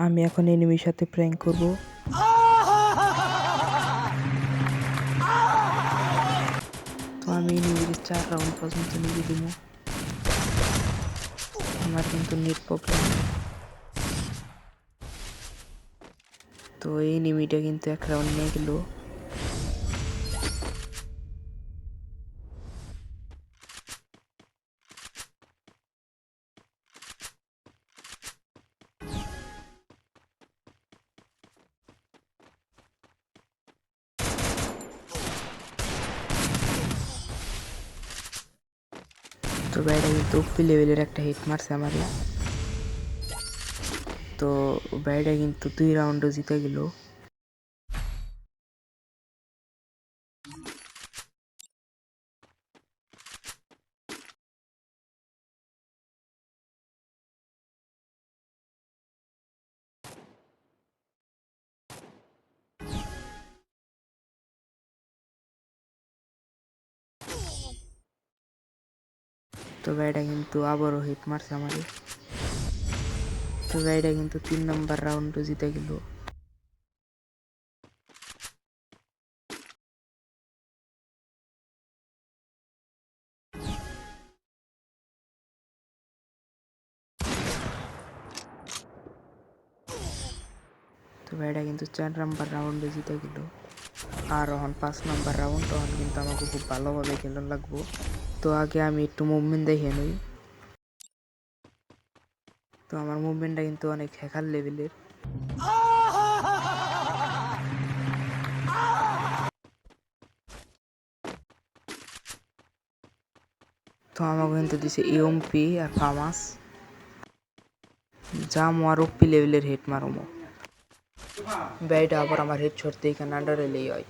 আমি এখন এনিমির সাথে প্র্যাঙ্ক করব। তো আমি এনিমির 4 রাউন্ড পর্যন্ত নিয়ে দিব। আমার কিন্তু নেট প্রবলেম। তো এই এনিমিটা কিন্তু 1 রাউন্ড নিয়ে গেল। তো ভাইটা কিন্তু উপি লেভেলের একটা হিট মারছে আমারে। তো ভাইটা কিন্তু 2 রাউন্ডও জিতে গেল। তো ভাইটা কিন্তু আবারও হিট মারছে আমারে। তো ভাইটা কিন্তু 3 নাম্বার রাউন্ডও জিতে গেল। তো ভাইটা কিন্তু 4 নাম্বার রাউন্ডে জিতে গেল। আর এখন 5 নাম্বার রাউন্ড, তখন কিন্তু আমাকে খুব ভালোভাবে খেলা লাগবো। তো আগে আমি একটু মুভমেন্ট দেখে নই। তো আমার মুভমেন্টটা কিন্তু অনেক হ্যাকার লেভেলের। তো আমাকে কিন্তু দিছে ইএমপি আর ফামাস, যা আর ওপি লেভেলের হেড মারমো। ব্যাইটা আবার আমার হেড ছড়তে এখানে আন্ডারে লেই হয়।